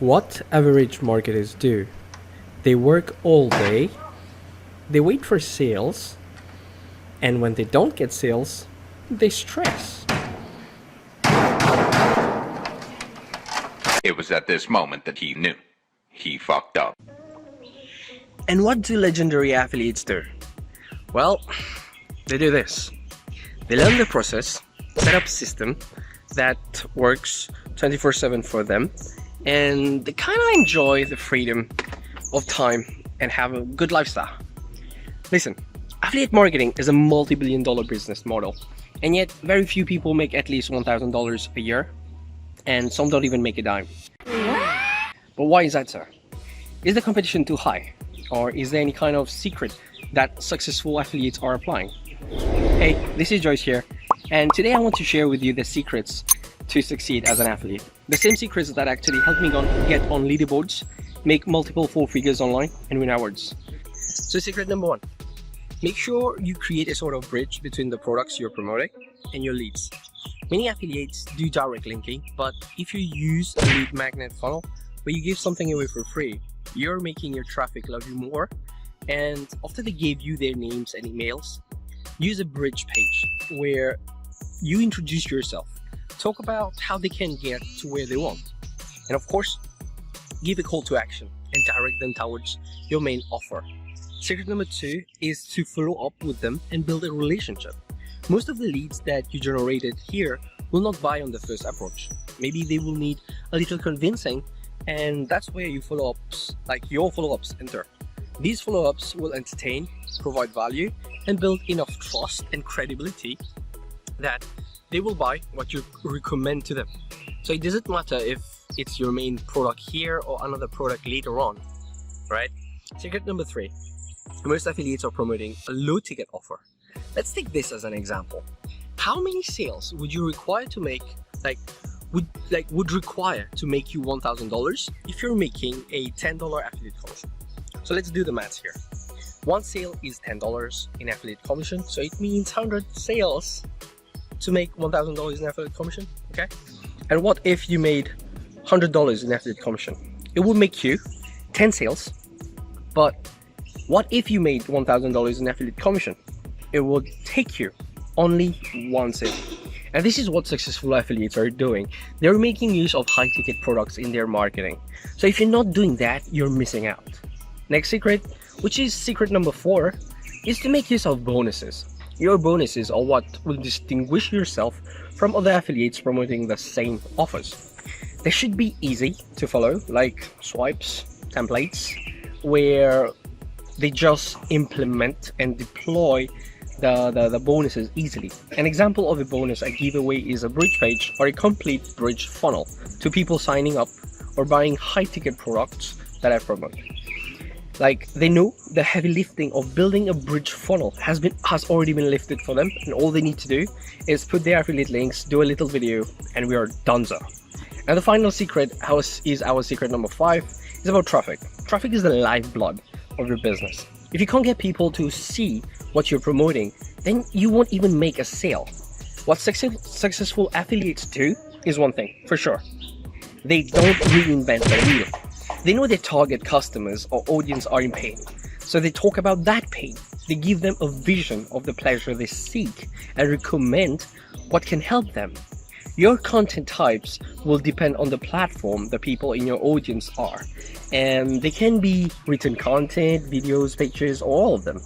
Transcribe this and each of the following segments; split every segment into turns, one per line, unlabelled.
What average marketers do? They work all day, they wait for sales, and when they don't get sales, they stress.
It was at this moment that he knew. He fucked up.
And what do legendary affiliates do? Well, they do this. They learn the process, set up a system that works 24/7 for them, and they kind of enjoy the freedom of time and have a good lifestyle. Listen, affiliate marketing is a multi-billion-dollar business model, and yet very few people make at least $1,000 a year, and some don't even make a dime. But why is that, sir? Is the competition too high? Or is there any kind of secret that successful affiliates are applying? Hey, this is Joyce here, and today I want to share with you the secrets to succeed as an affiliate. The same secrets that actually helped me get on leaderboards, make multiple four figures online, and win awards. So secret number one, make sure you create a sort of bridge between the products you're promoting and your leads. Many affiliates do direct linking, but if you use a lead magnet funnel where you give something away for free, you're making your traffic love you more. And after they gave you their names and emails, use a bridge page where you introduce yourself, talk about how they can get to where they want, and of course, give a call to action and direct them towards your main offer. Secret number two is to follow up with them and build a relationship. Most of the leads that you generated here will not buy on the first approach. Maybe they will need a little convincing, and that's where your follow-ups enter. These follow-ups will entertain, provide value, and build enough trust and credibility that they will buy what you recommend to them. So it doesn't matter if it's your main product here or another product later on, right? Secret number three, most affiliates are promoting a low ticket offer. Let's take this as an example. How many sales would you require to make, would require to make you $1,000 if you're making a $10 affiliate commission? So let's do the maths here. One sale is $10 in affiliate commission, so it means 100 sales to make $1,000 in affiliate commission, okay? And what if you made $100 in affiliate commission? It would make you 10 sales, but what if you made $1,000 in affiliate commission? It would take you only one sale. And this is what successful affiliates are doing. They're making use of high ticket products in their marketing. So if you're not doing that, you're missing out. Next secret, which is secret number four, is to make use of bonuses. Your bonuses are what will distinguish yourself from other affiliates promoting the same offers. They should be easy to follow, like swipes, templates, where they just implement and deploy the bonuses easily. An example of a bonus I give away is a bridge page or a complete bridge funnel to people signing up or buying high ticket products that I promote. Like, they know the heavy lifting of building a bridge funnel has already been lifted for them, and all they need to do is put their affiliate links, do a little video, and we are donezo. And the final secret is our secret number five, is about traffic. Traffic is the lifeblood of your business. If you can't get people to see what you're promoting, then you won't even make a sale. What successful affiliates do is one thing, for sure. They don't reinvent the wheel. They know their target customers or audience are in pain, so they talk about that pain. They give them a vision of the pleasure they seek and recommend what can help them. Your content types will depend on the platform the people in your audience are, and they can be written content, videos, pictures, or all of them.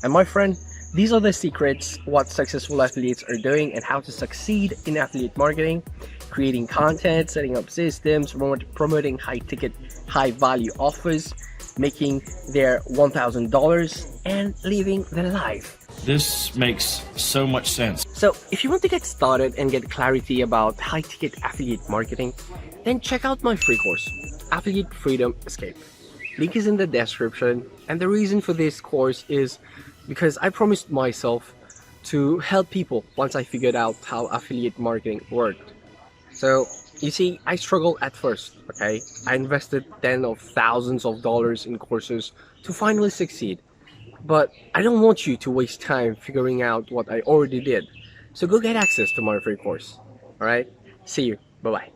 And my friend, these are the secrets what successful affiliates are doing and how to succeed in affiliate marketing: creating content, setting up systems, promoting high ticket, high value offers, making their $1,000, and living their life.
This makes so much sense.
So if you want to get started and get clarity about high ticket affiliate marketing, then check out my free course, Affiliate Freedom Escape. Link is in the description, and the reason for this course is because I promised myself to help people once I figured out how affiliate marketing worked. So you see, I struggled at first, okay? I invested tens of thousands of dollars in courses to finally succeed. But I don't want you to waste time figuring out what I already did. So go get access to my free course. Alright? See you. Bye-bye.